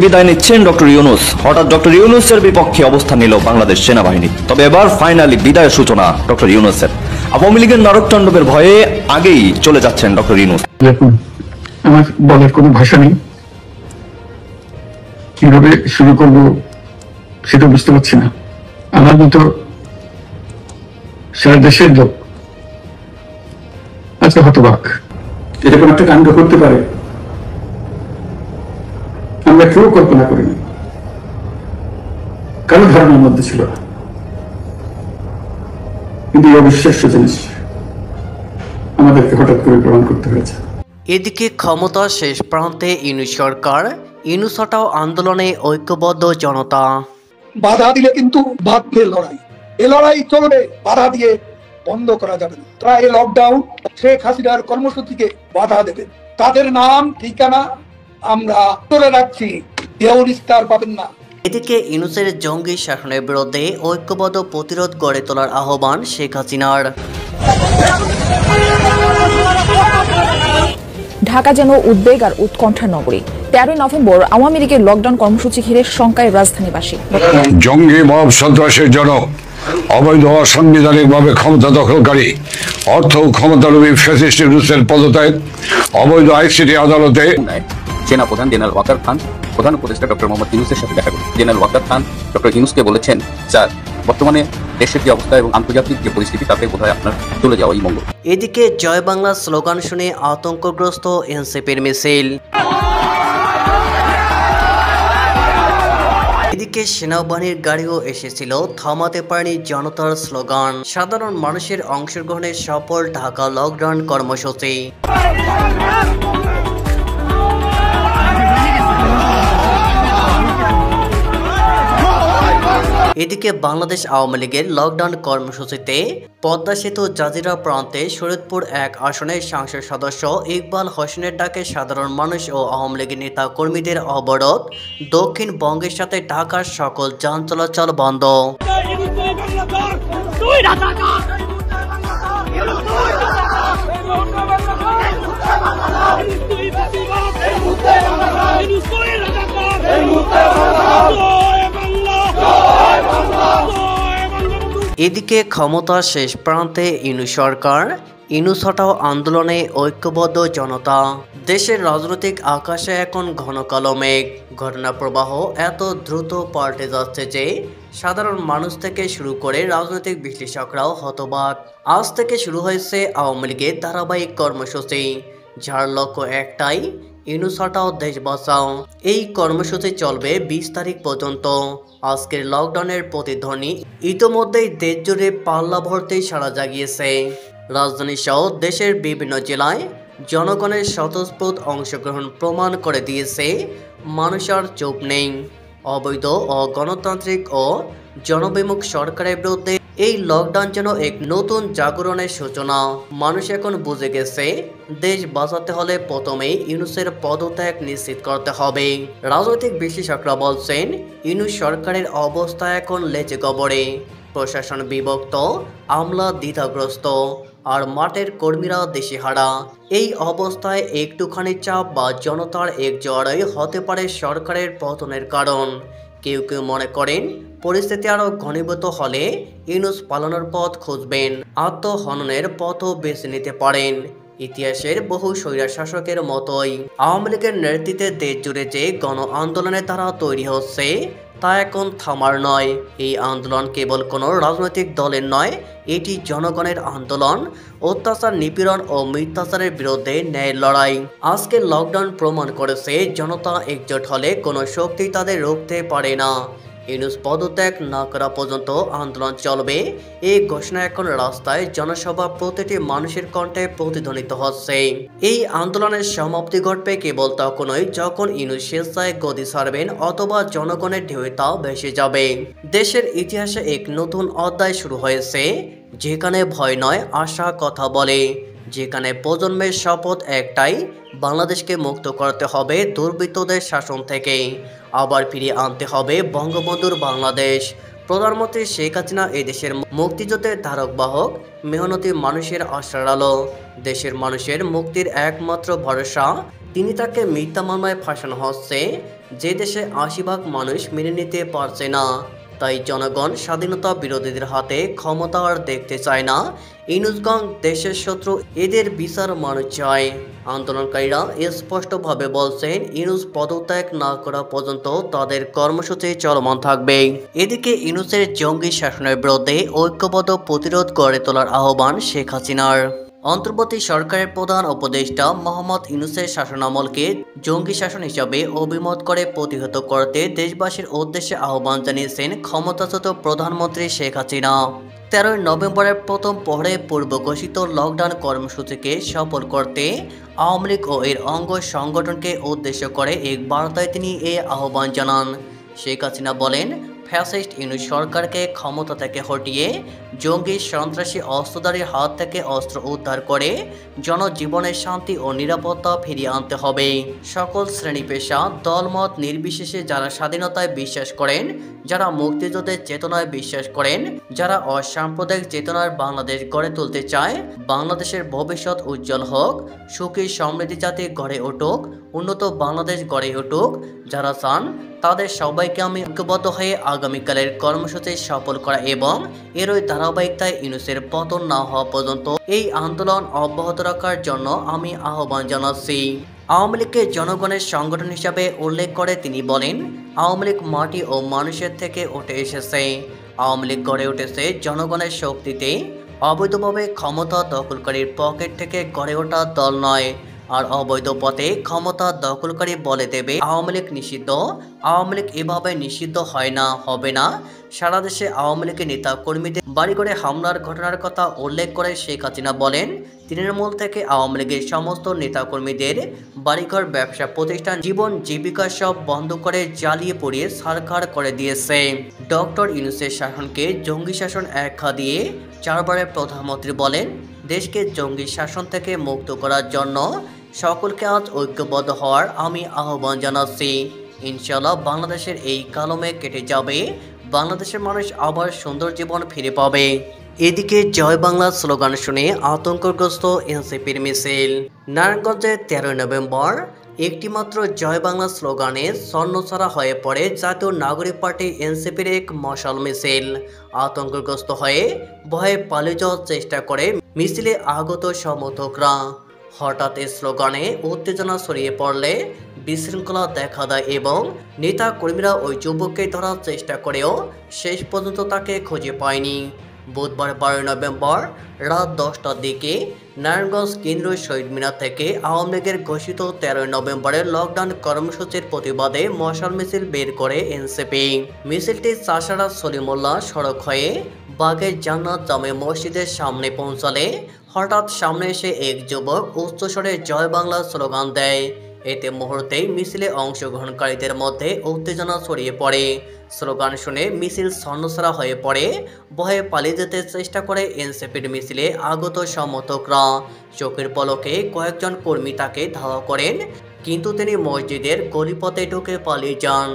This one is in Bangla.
বিদায় নিচ্ছেন ডক্টর ইউনূস। হঠাৎ ডক্টর ইউনূসের বিপক্ষে অবস্থান নিল বাংলাদেশ সেনাবাহিনী। তবে এবার ফাইনালি বিদায়ের সূচনা ডক্টর ইউনূসের। আওয়ামী লীগের নরকতাণ্ডবের ভয়ে আগেই চলে যাচ্ছেন ডক্টর ইউনূস। আমার বলার কোনো ভাষা নেই, কিভাবে শুরু করবো সেটা বুঝতে পারছি না। আমার মতো সারা দেশের লোক আজকে হতবাক। এরকম একটা কাণ্ড করতে পারে আমরা কেউ কল্পনা করিনি, কারো ধারণার মধ্যে ছিল না। কিন্তু এই অবিশ্বাস্য জিনিস আমাদেরকে হঠাৎ করে প্রমাণ করতে হয়েছে। এদিকে ক্ষমতা শেষ প্রান্তে ইউনূস সরকার, ইউনূস হটাও আন্দোলনে ঐক্যবদ্ধ জনতা। বাধা দিলে কিন্তু বাঁধবে লড়াই, এ লড়াই চলবে, বাধা দিয়ে বন্ধ করা যাবে না। তারা এই লকডাউন, শেখ হাসিনার কর্মসূচিকে বাধা দেবে। তাদের নাম ঠিকানা আমরা তুলে রাখছি, কেউ নিস্তার পাবেন না। এদিকে ইউনূসের জঙ্গি শাসনের বিরুদ্ধে ঐক্যবদ্ধ প্রতিরোধ গড়ে তোলার আহ্বান শেখ হাসিনার। ঢাকা যেন উদ্বেগ আর উৎকণ্ঠার নগরী। 13 নভেম্বর আওয়ামী লীগের লকডাউন কর্মসূচি ঘিরে শঙ্কায় রাজধানীবাসী। জঙ্গি মব সন্ত্রাসের জন্য অবৈধ অসাংবিধানিকভাবে ক্ষমতা দখলকারী অর্থ ক্ষমতালোভী ফ্যাসিস্ট ইউনূসের পদত্যাগ, অবৈধ আইসিটি আদালতে সেনাপ্রধান জেনারেল ওয়াকার খান প্রধান উপদেষ্টা ডক্টর মোহাম্মদ ইউনূসের সাথে দেখা করেন। জেনারেল ওয়াকার খান ডক্টর ইউনূসকে বলেছেন, স্যার বর্তমানে দেশের যে অবস্থা এবং আন্তর্জাতিক যে পরিস্থিতি, তাতে বোধহয় আপনার চলে যাওয়াই মঙ্গল। এদিকে জয় বাংলা স্লোগান শুনে আতঙ্কগ্রস্ত এনসিপির মিছিল। এদিকে সেনাবাহিনীর গাড়িও এসেছিল, থামাতে পারেনি জনতার স্লোগান। সাধারণ মানুষের অংশগ্রহণে সফল ঢাকা লকডাউন কর্মসূচি। এদিকে বাংলাদেশ আওয়ামী লীগের লকডাউন কর্মসূচিতে পদ্মা সেতু জাজিরা প্রান্তে শরীয়তপুর 1 আসনের সংসদ সদস্য ইকবাল হোসেনের ডাকে সাধারণ মানুষ ও আওয়ামী লীগের নেতা কর্মীদের অবরোধ। দক্ষিণবঙ্গের সাথে ঢাকার সকল যান চলাচল বন্ধ। এদিকে ক্ষমতা শেষ প্রান্তে ইউনূস সরকার, ইউনূস হটাও আন্দোলনে ঐক্যবদ্ধ জনতা। দেশের রাজনৈতিক আকাশে এখন ঘন কালো মেঘ। ঘটনা প্রবাহ এত দ্রুত পাল্টে যাচ্ছে যে সাধারণ মানুষ থেকে শুরু করে রাজনৈতিক বিশ্লেষকরাও হতবাক। আজ থেকে শুরু হয়েছে আওয়ামী লীগের ধারাবাহিক কর্মসূচি, যার লক্ষ্য একটাই, ইউনূস হটাও দেশ বাঁচাও। এই কর্মসূচি চলবে 20 তারিখ পর্যন্ত। আজকের লকডাউনের প্রতিধ্বনি ইতোমধ্যেই দেশ জুড়ে পাল্লা ভরতেই সাড়া জাগিয়েছে। রাজধানী সহ দেশের বিভিন্ন জেলায় জনগণের স্বতঃস্ফূর্ত অংশগ্রহণ প্রমাণ করে দিয়েছে মানুষ আর চুপ নেই। অবৈধ ও গণতান্ত্রিক ও জনবিমুখ সরকারের বিরুদ্ধে এই লকডাউন যেন এক নতুন জাগরণের সূচনা। মানুষ এখন বুঝে গেছে, দেশ বাঁচাতে হলে প্রথমেই ইউনূসের পদত্যাগ নিশ্চিত করতে হবে। রাজনৈতিক বিশ্লেষকরা বলছেন, ইউনূস সরকারের অবস্থা এখন লেজে গবরে। প্রশাসন বিভক্ত, আমলা দ্বিধাগ্রস্ত, আর মাঠের কর্মীরা দিশেহারা। এই অবস্থায় একটুখানি চাপ বা জনতার একজোয়ারই হতে পারে সরকারের পতনের কারণ। কেউ কেউ মনে করেন, পরিস্থিতি আরো ঘনীভূত হলে ইউনূস পালানোর পথ খুঁজবেন, আত্মহননের পথও বেছে নিতে পারেন। ইতিহাসের বহু স্বৈরশাসকের মতোই আওয়ামী লীগের নেতৃত্বে দেশ জুড়ে যে গণ আন্দোলনের ধারা তৈরি হচ্ছে, তা এখন থামার নয়। এই আন্দোলন কেবল কোনো রাজনৈতিক দলের নয়, এটি জনগণের আন্দোলন। অত্যাচার, নিপীড়ন ও মিথ্যাচারের বিরুদ্ধে ন্যায়ের লড়াই। আজকের লকডাউন প্রমাণ করেছে, জনতা একজোট হলে কোনো শক্তি তাদের রুখতে পারে না। ইউনূস পদত্যাগ না করা পর্যন্ত আন্দোলন চলবে, এই ঘোষণা এখন রাস্তায় জনসভা প্রতিটি মানুষের কণ্ঠে প্রতিধ্বনিত হচ্ছে। এই আন্দোলনের সমাপ্তি ঘটবে কেবল তখনই যখন ইউনূস স্বেচ্ছায় গদি ছাড়বেন অথবা জনগণের ঢেউয়ে তা ভেসে যাবে। দেশের ইতিহাসে এক নতুন অধ্যায় শুরু হয়েছে, যেখানে ভয় নয়, আশা কথা বলে। যেখানে প্রজন্মের শপথ একটাই, বাংলাদেশকে মুক্ত করতে হবে দুর্বৃত্তদের শাসন থেকে, আবার ফিরিয়ে আনতে হবে বঙ্গবন্ধুর বাংলাদেশ। প্রধানমন্ত্রী শেখ হাসিনা এদেশের মুক্তিযুদ্ধের ধারক বাহক, মেহনতি মানুষের আশার আলো, দেশের মানুষের মুক্তির একমাত্র ভরসা। তিনি তাকে মিথ্যা মামলায় ফাঁসানো হচ্ছে, যে দেশে ৮০% মানুষ মেনে নিতে পারছে না। তাই জনগণ স্বাধীনতা বিরোধীদের হাতে ক্ষমতা আর দেখতে চায় না। ইউনূসগণ দেশের শত্রু, এদের বিচার মানুষ চায়। আন্দোলনকারীরা স্পষ্টভাবে বলছেন, ইউনূস পদত্যাগ না করা পর্যন্ত তাদের কর্মসূচি চলমান থাকবে। এদিকে ইউনূসের জঙ্গি শাসনের বিরুদ্ধে ঐক্যবদ্ধ প্রতিরোধ গড়ে তোলার আহ্বান শেখ হাসিনার। অন্তর্বর্তী সরকারের প্রধান উপদেষ্টা মোহাম্মদ ইউনূসের শাসনামলকে জঙ্গি শাসন হিসাবে অভিমত করে প্রতিহত করতে দেশবাসীর উদ্দেশ্যে আহ্বান জানিয়েছেন ক্ষমতাচ্যুত প্রধানমন্ত্রী শেখ হাসিনা। 13 নভেম্বরের প্রথম প্রহরে পূর্ব ঘোষিত লকডাউন কর্মসূচিকে সফল করতে আওয়ামী লীগ ও এর অঙ্গ সংগঠনকে উদ্দেশ্য করে এক বার্তায় তিনি এ আহ্বান জানান। শেখ হাসিনা বলেন, ফ্যাসিস্ট ইউনূস সরকারকে ক্ষমতা থেকে হটিয়ে জঙ্গি সন্ত্রাসী অস্ত্রধারীর হাত থেকে অস্ত্র উদ্ধার করে জনজীবনের শান্তি ও নিরাপত্তা ফিরিয়ে আনতে হবে। সকল শ্রেণী পেশা দলমত নির্বিশেষে যারা স্বাধীনতায় বিশ্বাস করেন, যারা মুক্তিযুদ্ধের চেতনায় বিশ্বাস করেন, যারা অসাম্প্রদায়িক চেতনার বাংলাদেশ গড়ে তুলতে চায়, বাংলাদেশের ভবিষ্যৎ উজ্জ্বল হোক, সুখী সমৃদ্ধি জাতি গড়ে উঠুক, উন্নত বাংলাদেশ গড়ে উঠুক, যারা চান তাদের সবাইকে আমি ঐক্যবদ্ধ হয়ে আগামীকালের কর্মসূচি সফল করা এবং এরই ধারাবাহিকতায় ইউনূসের পতন না হওয়া পর্যন্ত এই আন্দোলন অব্যাহত রাখার জন্য আমি আহ্বান জানাচ্ছি। আওয়ামী লীগকে জনগণের সংগঠন হিসাবে উল্লেখ করে তিনি বলেন, আওয়ামী লীগ মাটি ও মানুষের থেকে উঠে এসেছে। আওয়ামী লীগ গড়ে উঠেছে জনগণের শক্তিতে। অবৈধভাবে ক্ষমতা দখলকারীর পকেট থেকে গড়ে ওঠা দল নয়। আর অবৈধ পথে ক্ষমতা দখলকারী বলে দেবে আওয়ামী লীগ নিষিদ্ধ। আওয়ামী লীগ এভাবে নিষিদ্ধ হয় না, হবে না। সারা দেশে আওয়ামী লীগের নেতা কর্মীদের বাড়িঘরে হামলার ঘটনার কথা উল্লেখ করে শেখ হাসিনা বলেন, তৃণমূল থেকে আওয়ামী লীগের সমস্ত নেতাকর্মীদের বাড়িঘর, ব্যবসা প্রতিষ্ঠান, জীবন জীবিকা সব বন্ধ করে জ্বালিয়ে পুড়িয়ে ছারখার করে দিয়েছে। ডক্টর ইউনূসের শাসনকে জঙ্গি শাসন আখ্যা দিয়ে 4 বারের প্রধানমন্ত্রী বলেন, দেশকে জঙ্গি শাসন থেকে মুক্ত করার জন্য সকলকে আজ ঐক্যবদ্ধ হওয়ার আমি আহ্বান জানাচ্ছি। ইনশাআল্লাহ বাংলাদেশের এই কালমে কেটে যাবে। বাংলাদেশের মানুষ আবার সুন্দর জীবন ফিরে পাবে। এদিকে জয় বাংলা স্লোগান শুনে আতঙ্কগ্রস্ত এনসিপির মিছিল। নারায়ণগঞ্জে 13 নভেম্বর একটিমাত্র জয় বাংলা স্লোগানে ছন্নছাড়া হয়ে পড়ে জাতীয় নাগরিক পার্টি এনসিপির এক মশাল মিছিল। আতঙ্কগ্রস্ত হয়ে ভয়ে পালিয়ে যাওয়ার চেষ্টা করে মিছিলে আগত সমর্থকরা। হঠাৎ এই স্লোগানে উত্তেজনা ছড়িয়ে পড়লে বিশৃঙ্খলা দেখা দেয় এবং নেতা কর্মীরা ওই যুবককে ধরার চেষ্টা করেও শেষ পর্যন্ত তাকে খুঁজে পায়নি। বুধবার 12 নভেম্বর রাত 10টার দিকে নারায়ণগঞ্জ কেন্দ্রীয় শহীদ মিনার থেকে আওয়ামী লীগের ঘোষিত 13 নভেম্বরের লকডাউন কর্মসূচির প্রতিবাদে মশাল মিছিল বের করে এনসিপি। মিছিলটি চাষারা সলিমুল্লাহ সড়ক হয়ে বাগের জান্নাত জামে মসজিদের সামনে পৌঁছালে হঠাৎ সামনে এসে এক যুবক উচ্চস্বরে জয় বাংলা স্লোগান দেয়। এতে মুহূর্তেই মিছিলে অংশগ্রহণকারীদের মধ্যে উত্তেজনা ছড়িয়ে পড়ে। স্লোগান শুনে মিছিল ছন্নছাড়া হয়ে পড়ে। ভয়ে পালিয়ে যেতে চেষ্টা করে এনসিপির মিছিলে আগত সমর্থকরা। চোখের পলকে কয়েকজন কর্মী তাকে ধাওয়া করেন, কিন্তু তিনি মসজিদের গলিপথে ঢুকে পালিয়ে যান।